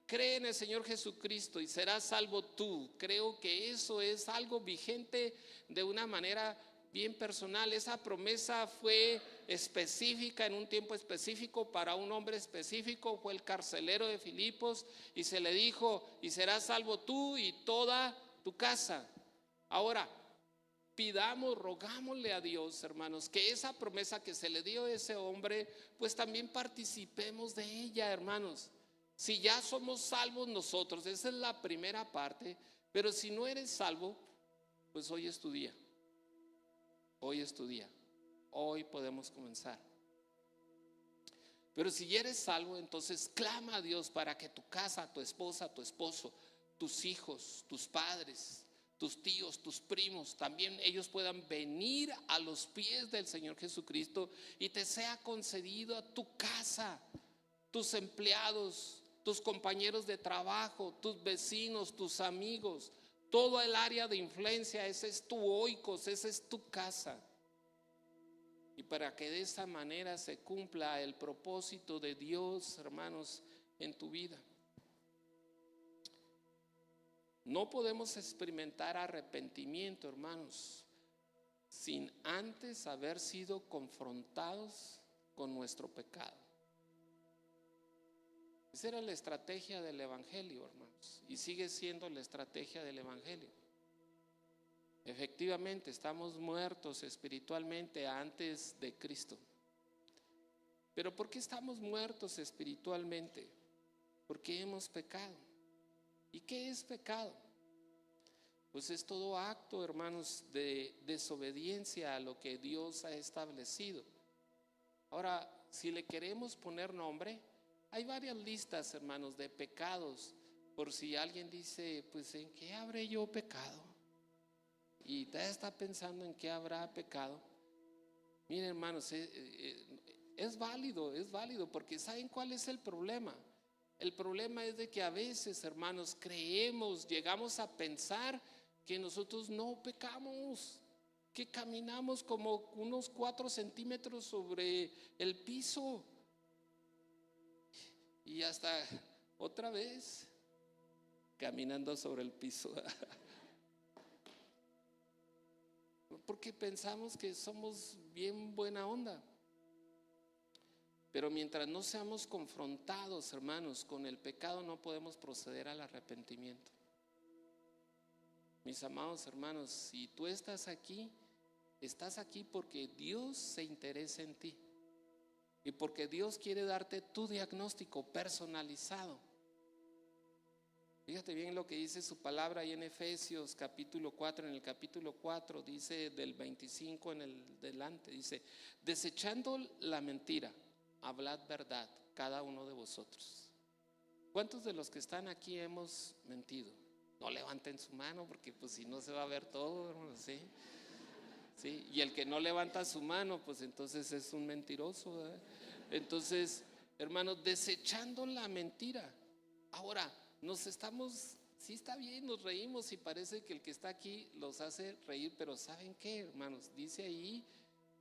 cree en el Señor Jesucristo y serás salvo tú. Creo que eso es algo vigente de una manera bien personal. Esa promesa fue específica en un tiempo específico para un hombre específico. Fue el carcelero de Filipos, y se le dijo: y serás salvo tú y toda tu casa. Ahora, pidamos, rogámosle a Dios, hermanos, que esa promesa que se le dio a ese hombre, pues también participemos de ella, hermanos. Si ya somos salvos nosotros, esa es la primera parte. Pero si no eres salvo, pues hoy es tu día. Hoy es tu día. Hoy podemos comenzar. Pero si ya eres salvo, entonces clama a Dios para que tu casa, tu esposa, tu esposo, tus hijos, tus padres, tus tíos, tus primos, también ellos puedan venir a los pies del Señor Jesucristo, y te sea concedido a tu casa, tus empleados, tus compañeros de trabajo, tus vecinos, tus amigos, todo el área de influencia. Ese es tu oikos, esa es tu casa. Y para que de esa manera se cumpla el propósito de Dios, hermanos, en tu vida. No podemos experimentar arrepentimiento, hermanos, sin antes haber sido confrontados con nuestro pecado. Esa era la estrategia del Evangelio, hermanos, y sigue siendo la estrategia del Evangelio. Efectivamente, estamos muertos espiritualmente antes de Cristo. ¿Pero por qué estamos muertos espiritualmente? Porque hemos pecado. ¿Y qué es pecado? Pues es todo acto, hermanos, de desobediencia a lo que Dios ha establecido. Ahora, si le queremos poner nombre, hay varias listas, hermanos, de pecados. Por si alguien dice: pues ¿en qué habré yo pecado? Y todavía está pensando en qué habrá pecado. Miren, hermanos, es válido, porque ¿saben cuál es el problema? El problema es de que a veces, hermanos, creemos, llegamos a pensar que nosotros no pecamos, que caminamos como unos 4 centímetros sobre el piso, y hasta otra vez caminando sobre el piso. Porque pensamos que somos bien buena onda. Pero mientras no seamos confrontados, hermanos, con el pecado, no podemos proceder al arrepentimiento. Mis amados hermanos, si tú estás aquí porque Dios se interesa en ti y porque Dios quiere darte tu diagnóstico personalizado. Fíjate bien lo que dice su palabra ahí en Efesios capítulo 4, en el capítulo 4 dice del 25 en el delante, dice: desechando la mentira, hablad verdad cada uno de vosotros. ¿Cuántos de los que están aquí hemos mentido? No levanten su mano porque pues si no se va a ver todo, hermano, ¿sí? ¿Sí? Y el que no levanta su mano, pues entonces es un mentiroso, ¿verdad? Entonces, hermanos, desechando la mentira. Ahora, sí está bien, nos reímos y parece que el que está aquí los hace reír, pero ¿saben qué, hermanos? Dice ahí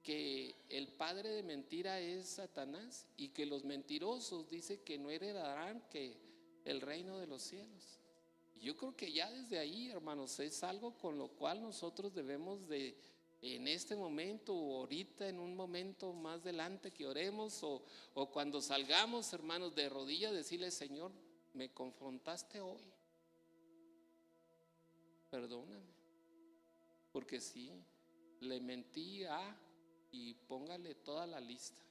que el padre de mentira es Satanás y que los mentirosos dice que no heredarán que el reino de los cielos. Yo creo que ya desde ahí, hermanos, es algo con lo cual nosotros debemos de, en este momento o ahorita en un momento más adelante que oremos o cuando salgamos, hermanos, de rodillas, decirle: Señor, me confrontaste hoy, perdóname, porque sí, le mentí y póngale toda la lista.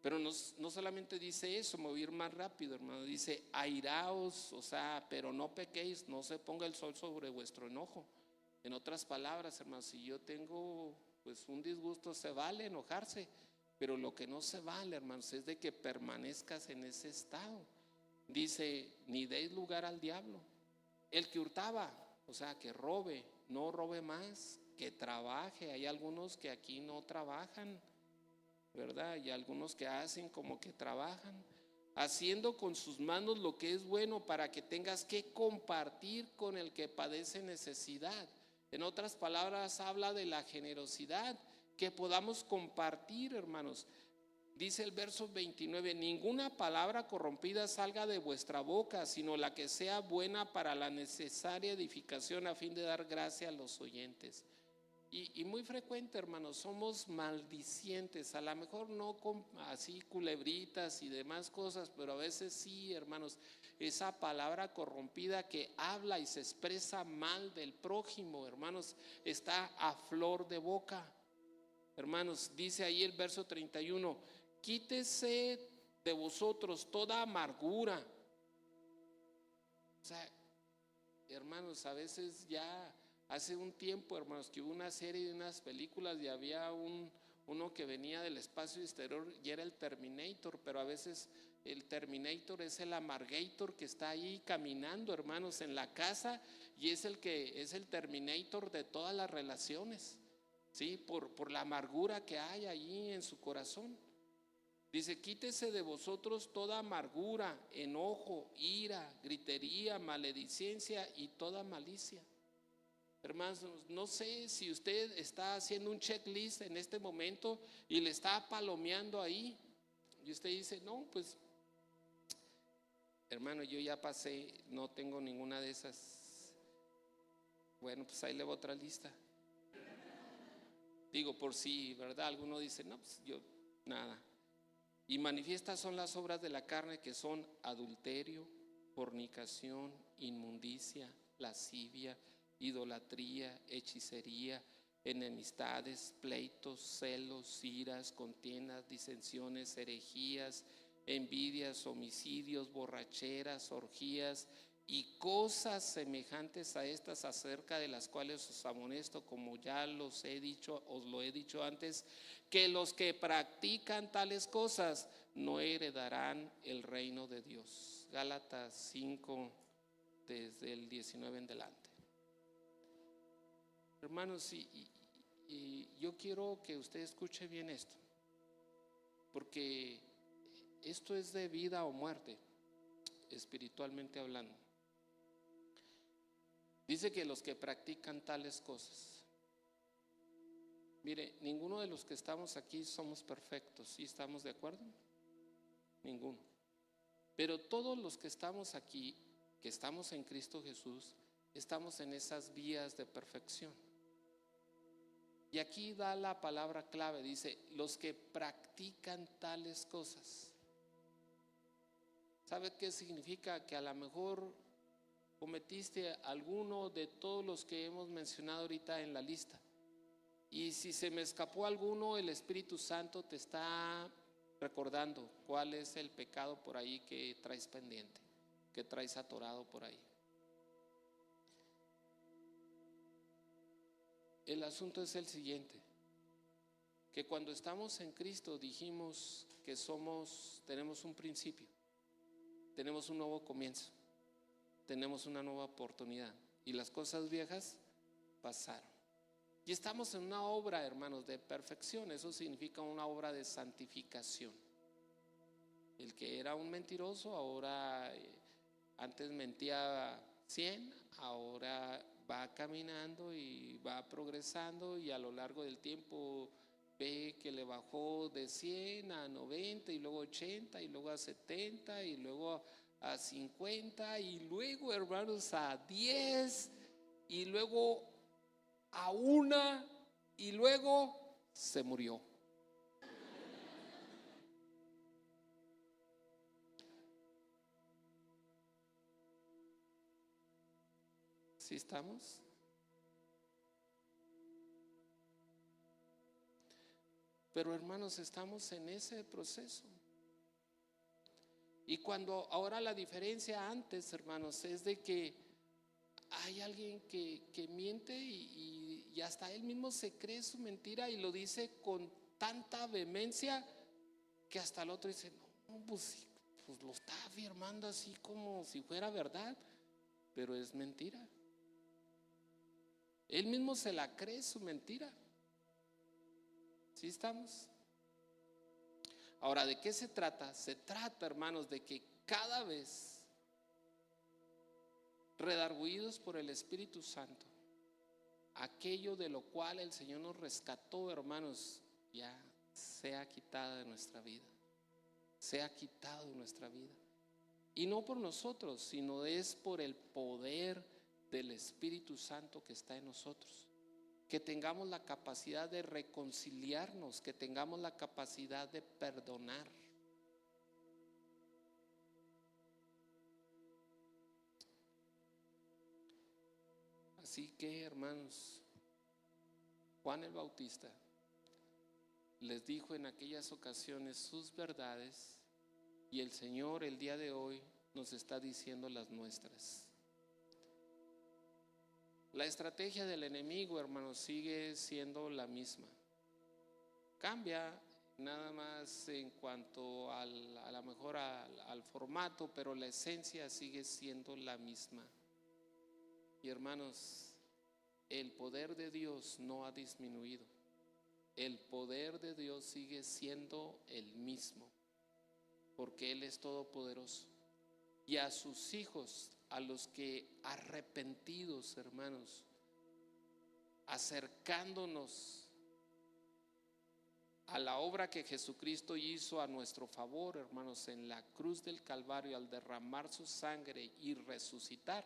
Pero no solamente dice eso, me voy a ir más rápido, hermano. Dice: airaos, o sea, pero no pequéis, no se ponga el sol sobre vuestro enojo. En otras palabras, hermano, si yo tengo pues un disgusto, se vale enojarse, pero lo que no se vale, hermanos, es de que permanezcas en ese estado. Dice: ni deis lugar al diablo. El que hurtaba, o sea, que robe, no robe más, que trabaje. Hay algunos que aquí no trabajan, ¿verdad? Y algunos que hacen como que trabajan, haciendo con sus manos lo que es bueno, para que tengas que compartir con el que padece necesidad. En otras palabras, habla de la generosidad, que podamos compartir, hermanos. Dice el verso 29: ninguna palabra corrompida salga de vuestra boca, sino la que sea buena para la necesaria edificación, a fin de dar gracia a los oyentes. Y muy frecuente, hermanos, somos maldicientes, a lo mejor no con así culebritas y demás cosas, pero a veces sí, hermanos, esa palabra corrompida que habla y se expresa mal del prójimo, hermanos, está a flor de boca. Hermanos, dice ahí el verso 31: quítese de vosotros toda amargura. O sea, hermanos, a veces ya hace un tiempo, hermanos, que hubo una serie de unas películas y había uno que venía del espacio exterior y era el Terminator, pero a veces el Terminator es el Amargator que está ahí caminando, hermanos, en la casa, y es el que es el Terminator de todas las relaciones, ¿sí? Por la amargura que hay allí en su corazón. Dice: quítese de vosotros toda amargura, enojo, ira, gritería, maledicencia y toda malicia. Hermanos, no sé si usted está haciendo un checklist en este momento y le está palomeando ahí, y usted dice: no, pues hermano, yo ya pasé, no tengo ninguna de esas. Bueno, pues ahí le va otra lista. Digo, por si, ¿verdad? Alguno dice: no, pues yo nada. Y manifiestas son las obras de la carne, que son adulterio, fornicación, inmundicia, lascivia, idolatría, hechicería, enemistades, pleitos, celos, iras, contiendas, disensiones, herejías, envidias, homicidios, borracheras, orgías y cosas semejantes a estas, acerca de las cuales os amonesto, como ya os lo he dicho antes, que los que practican tales cosas no heredarán el reino de Dios. Gálatas 5, desde el 19 en delante. Hermanos, y yo quiero que usted escuche bien esto, porque esto es de vida o muerte, espiritualmente hablando. Dice que los que practican tales cosas. Mire, ninguno de los que estamos aquí somos perfectos, ¿sí estamos de acuerdo? Ninguno. Pero todos los que estamos aquí, que estamos en Cristo Jesús, estamos en esas vías de perfección. Y aquí da la palabra clave, dice, los que practican tales cosas. ¿Sabe qué significa? Que a lo mejor cometiste alguno de todos los que hemos mencionado ahorita en la lista. Y si se me escapó alguno, el Espíritu Santo te está recordando cuál es el pecado por ahí que traes pendiente, que traes atorado por ahí. El asunto es el siguiente, que cuando estamos en Cristo dijimos que tenemos un principio, tenemos un nuevo comienzo, tenemos una nueva oportunidad y las cosas viejas pasaron. Y estamos en una obra, hermanos, de perfección. Eso significa una obra de santificación. El que era un mentiroso ahora, antes mentía 100, ahora va caminando y va progresando, y a lo largo del tiempo ve que le bajó de 100 a 90 y luego 80 y luego a 70 y luego a 50 y luego, hermanos, a 10 y luego a 1 y luego se murió. ¿Sí estamos? Pero hermanos, estamos en ese proceso. Y cuando ahora la diferencia antes, hermanos, es de que hay alguien que miente y hasta él mismo se cree su mentira y lo dice con tanta vehemencia que hasta el otro dice, no, pues lo está afirmando así como si fuera verdad, pero es mentira. Él mismo se la cree su mentira. ¿Sí estamos? Ahora, ¿de qué se trata? Se trata, hermanos, de que cada vez, redarguidos por el Espíritu Santo, aquello de lo cual el Señor nos rescató, hermanos, ya sea quitado de nuestra vida. Sea quitado de nuestra vida. Y no por nosotros, sino es por el poder del Espíritu Santo que está en nosotros. Que tengamos la capacidad de reconciliarnos, que tengamos la capacidad de perdonar. Así que, hermanos, Juan el Bautista les dijo en aquellas ocasiones sus verdades, y el Señor el día de hoy nos está diciendo las nuestras. La estrategia del enemigo, hermanos, sigue siendo la misma. Cambia nada más en cuanto a lo mejor al formato, pero la esencia sigue siendo la misma. Y hermanos, el poder de Dios no ha disminuido. El poder de Dios sigue siendo el mismo, porque Él es todopoderoso. Y a sus hijos, a los que arrepentidos, hermanos, acercándonos a la obra que Jesucristo hizo a nuestro favor, hermanos, en la cruz del Calvario, al derramar su sangre y resucitar,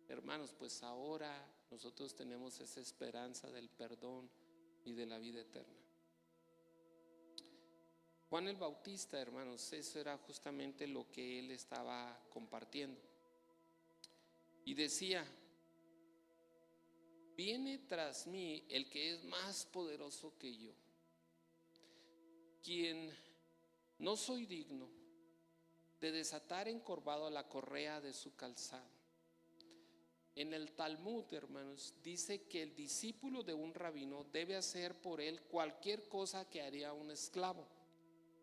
hermanos, pues ahora nosotros tenemos esa esperanza del perdón y de la vida eterna. Juan el Bautista, hermanos, eso era justamente lo que él estaba compartiendo. Y decía, viene tras mí el que es más poderoso que yo, quien no soy digno de desatar encorvado la correa de su calzado. En el Talmud, hermanos, dice que el discípulo de un rabino debe hacer por él cualquier cosa que haría un esclavo,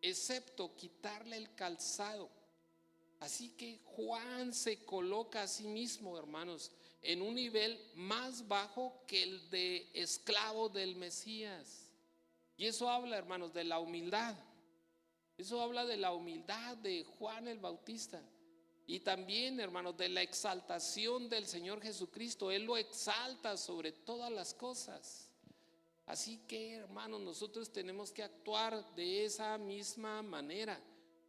excepto quitarle el calzado. Así que Juan se coloca a sí mismo, hermanos, en un nivel más bajo que el de esclavo del Mesías. Y eso habla, hermanos, de la humildad. Eso habla de la humildad de Juan el Bautista. Y también, hermanos, de la exaltación del Señor Jesucristo. Él lo exalta sobre todas las cosas. Así que, hermanos, nosotros tenemos que actuar de esa misma manera.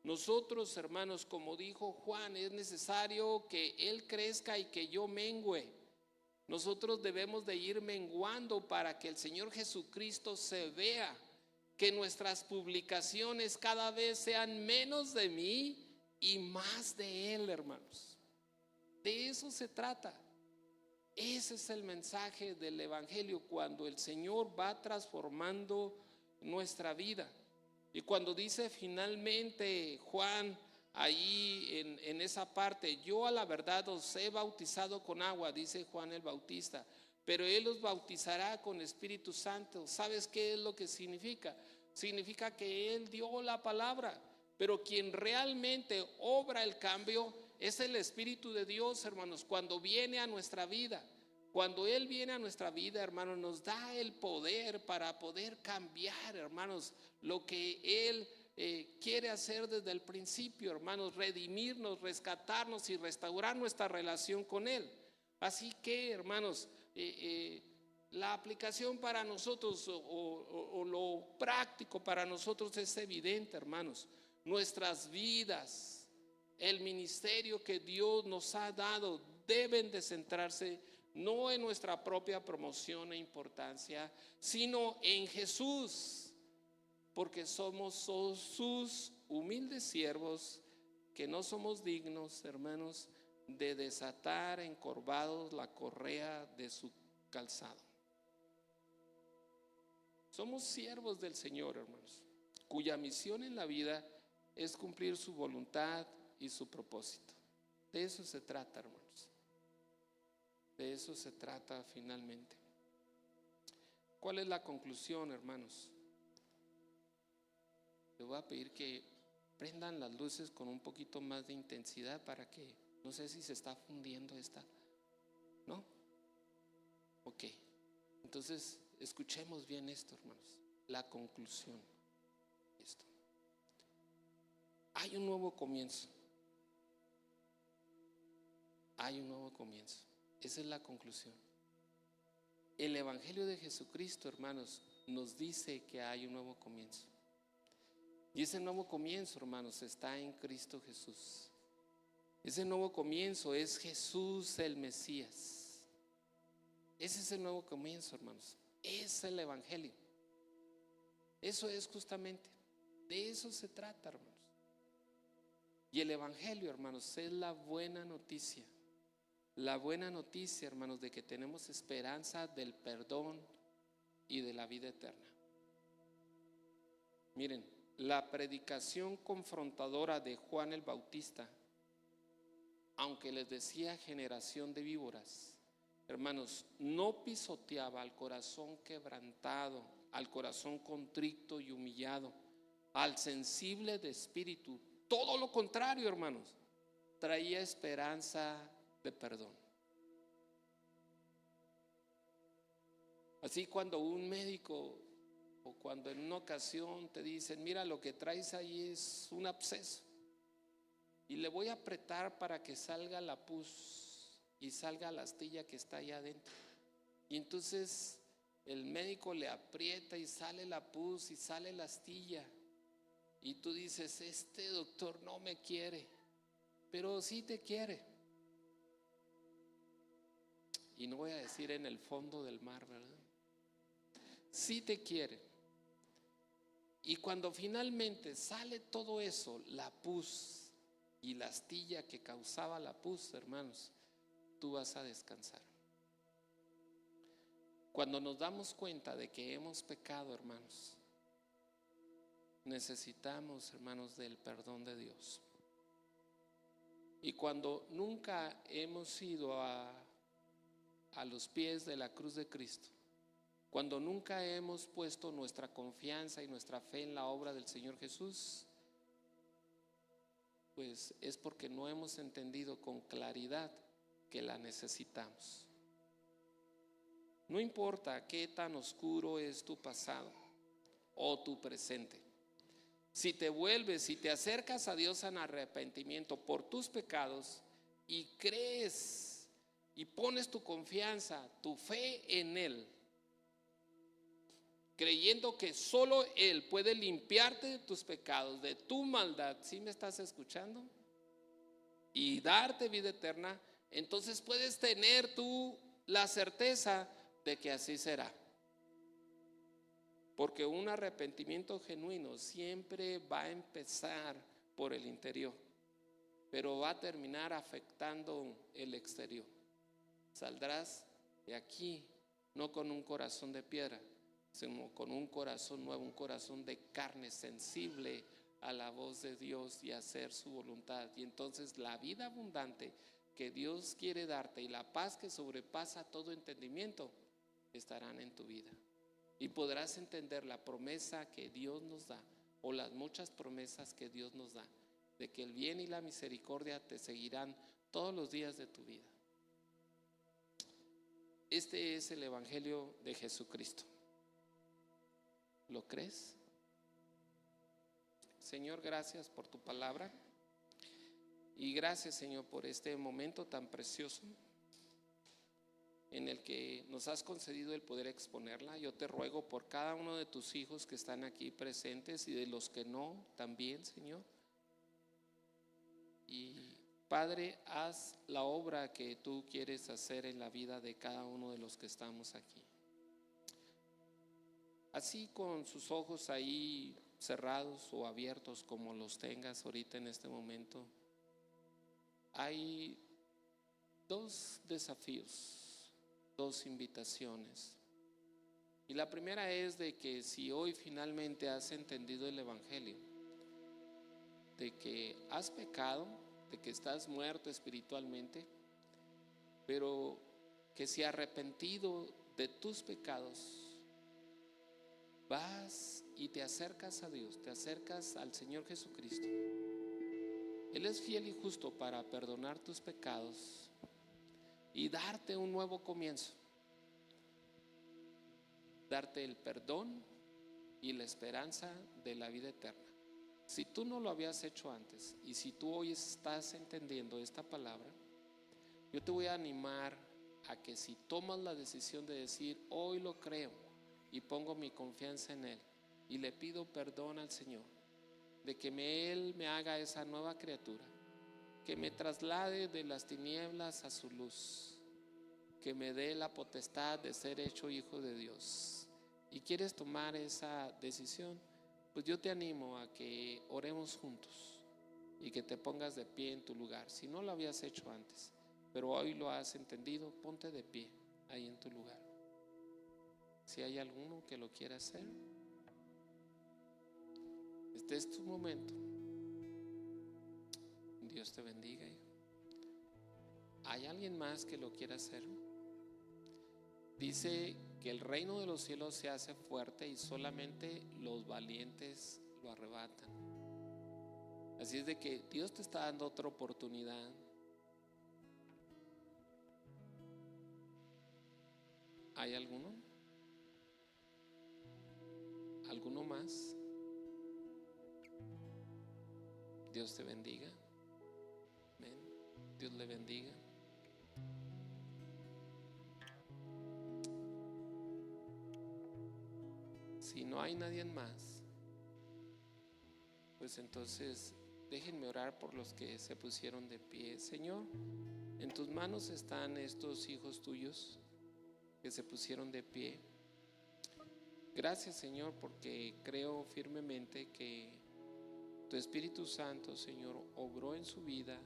Nosotros, hermanos, como dijo Juan, es necesario que Él crezca y que yo mengüe. Nosotros debemos de ir menguando para que el Señor Jesucristo se vea, que nuestras publicaciones cada vez sean menos de mí y más de Él, hermanos. De eso se trata. Ese es el mensaje del Evangelio, cuando el Señor va transformando nuestra vida. Y cuando dice finalmente Juan ahí en esa parte: yo a la verdad os he bautizado con agua, dice Juan el Bautista, pero Él os bautizará con Espíritu Santo. ¿Sabes qué es lo que significa? Significa que Él dio la palabra, pero quien realmente obra el cambio es el Espíritu de Dios, hermanos. Cuando viene a nuestra vida, cuando Él viene a nuestra vida, hermanos, nos da el poder para poder cambiar, hermanos, lo que Él quiere hacer desde el principio, hermanos: redimirnos, rescatarnos y restaurar nuestra relación con Él. Así que, hermanos, la aplicación para nosotros o lo práctico para nosotros es evidente, hermanos. Nuestras vidas, el ministerio que Dios nos ha dado, deben de centrarse no en nuestra propia promoción e importancia, sino en Jesús, porque somos sus humildes siervos, que no somos dignos, hermanos, de desatar encorvados la correa de su calzado. Somos siervos del Señor, hermanos, cuya misión en la vida es cumplir su voluntad y su propósito. De eso se trata, hermanos. De eso se trata finalmente. ¿Cuál es la conclusión, hermanos? Les voy a pedir que prendan las luces con un poquito más de intensidad para que, no sé si se está fundiendo esta, ¿no? Ok, entonces escuchemos bien esto, hermanos. La conclusión, esto: hay un nuevo comienzo. Hay un nuevo comienzo. Esa es la conclusión. El Evangelio de Jesucristo, hermanos, nos dice que hay un nuevo comienzo. Y ese nuevo comienzo, hermanos, está en Cristo Jesús. Ese nuevo comienzo es Jesús el Mesías. Ese es el nuevo comienzo, hermanos. Es el Evangelio. Eso es justamente, de eso se trata, hermanos. Y el Evangelio, hermanos, es la buena noticia. La buena noticia, hermanos, de que tenemos esperanza del perdón y de la vida eterna. Miren, la predicación confrontadora de Juan el Bautista, aunque les decía generación de víboras, hermanos, no pisoteaba al corazón quebrantado, al corazón contrito y humillado, al sensible de espíritu. Todo lo contrario, hermanos, traía esperanza de perdón. Así, cuando un médico o cuando en una ocasión te dicen: mira, lo que traes ahí es un absceso y le voy a apretar para que salga la pus y salga la astilla que está ahí adentro, y entonces el médico le aprieta y sale la pus y sale la astilla, y tú dices: este doctor no me quiere. Pero sí te quiere. Y no voy a decir en el fondo del mar, ¿verdad? Sí te quiere. Y cuando finalmente sale todo eso, la pus y la astilla que causaba la pus, hermanos, tú vas a descansar. Cuando nos damos cuenta de que hemos pecado, hermanos, necesitamos, hermanos, del perdón de Dios. Y cuando nunca hemos ido a los pies de la cruz de Cristo, cuando nunca hemos puesto nuestra confianza y nuestra fe en la obra del Señor Jesús, pues es porque no hemos entendido con claridad que la necesitamos. No importa qué tan oscuro es tu pasado o tu presente. Si te vuelves y te acercas a Dios en arrepentimiento por tus pecados y crees y pones tu confianza, tu fe en Él, creyendo que solo Él puede limpiarte de tus pecados, de tu maldad, ¿sí me estás escuchando? Y darte vida eterna, entonces puedes tener tú la certeza de que así será. Porque un arrepentimiento genuino siempre va a empezar por el interior, pero va a terminar afectando el exterior. Saldrás de aquí no con un corazón de piedra, sino con un corazón nuevo, un corazón de carne, sensible a la voz de Dios y a hacer su voluntad. Y entonces la vida abundante que Dios quiere darte y la paz que sobrepasa todo entendimiento estarán en tu vida. Y podrás entender la promesa que Dios nos da, o las muchas promesas que Dios nos da, de que el bien y la misericordia te seguirán todos los días de tu vida. Este es el Evangelio de Jesucristo. ¿Lo crees? Señor, gracias por tu palabra. Y gracias, Señor, por este momento tan precioso en el que nos has concedido el poder exponerla. Yo te ruego por cada uno de tus hijos que están aquí presentes y de los que no también, Señor. Y Padre, haz la obra que tú quieres hacer en la vida de cada uno de los que estamos aquí. Así, con sus ojos ahí cerrados o abiertos, como los tengas ahorita en este momento, hay dos desafíos, dos invitaciones. Y la primera es de que si hoy finalmente has entendido el Evangelio, de que has pecado, de que estás muerto espiritualmente, pero que si arrepentido de tus pecados, vas y te acercas a Dios, te acercas al Señor Jesucristo. Él es fiel y justo para perdonar tus pecados y darte un nuevo comienzo, darte el perdón y la esperanza de la vida eterna. Si tú no lo habías hecho antes y si tú hoy estás entendiendo esta palabra, yo te voy a animar a que si tomas la decisión de decir, hoy lo creo y pongo mi confianza en Él y le pido perdón al Señor, de que Él me haga esa nueva criatura, que me traslade de las tinieblas a su luz, que me dé la potestad de ser hecho hijo de Dios, y quieres tomar esa decisión, pues yo te animo a que oremos juntos y que te pongas de pie en tu lugar. Si no lo habías hecho antes, pero hoy lo has entendido, ponte de pie ahí en tu lugar. Si hay alguno que lo quiera hacer, este es tu momento. Dios te bendiga, hijo. ¿Hay alguien más que lo quiera hacer? Dice que el reino de los cielos se hace fuerte y solamente los valientes lo arrebatan. Así es de que Dios te está dando otra oportunidad. ¿Hay alguno? ¿Alguno más? Dios te bendiga. Amén. Dios le bendiga. Si no hay nadie más, pues entonces déjenme orar por los que se pusieron de pie. Señor, en tus manos están estos hijos tuyos que se pusieron de pie. Gracias, Señor, porque creo firmemente que tu Espíritu Santo, Señor, obró en su vida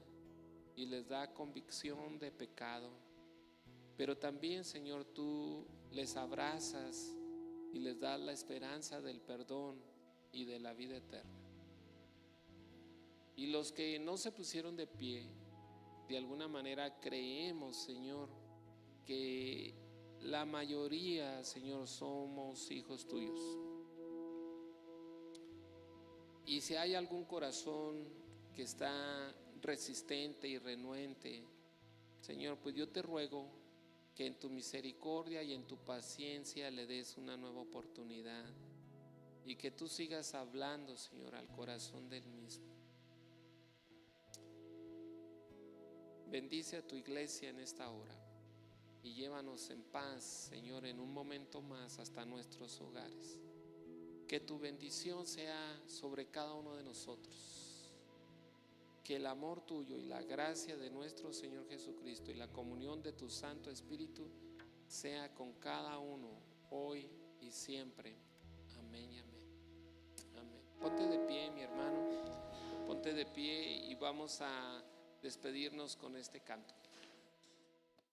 y les da convicción de pecado. Pero también, Señor, tú les abrazas y les das la esperanza del perdón y de la vida eterna. Y los que no se pusieron de pie, de alguna manera creemos, Señor, que la mayoría, Señor, somos hijos tuyos. Y si hay algún corazón que está resistente y renuente, Señor, pues yo te ruego que en tu misericordia y en tu paciencia le des una nueva oportunidad y que tú sigas hablando, Señor, al corazón del mismo. Bendice a tu iglesia en esta hora y llévanos en paz, Señor, en un momento más hasta nuestros hogares. Que tu bendición sea sobre cada uno de nosotros. Que el amor tuyo y la gracia de nuestro Señor Jesucristo y la comunión de tu Santo Espíritu sea con cada uno, hoy y siempre. Amén y amén. Amén. Ponte de pie, mi hermano. Ponte de pie y vamos a despedirnos con este canto.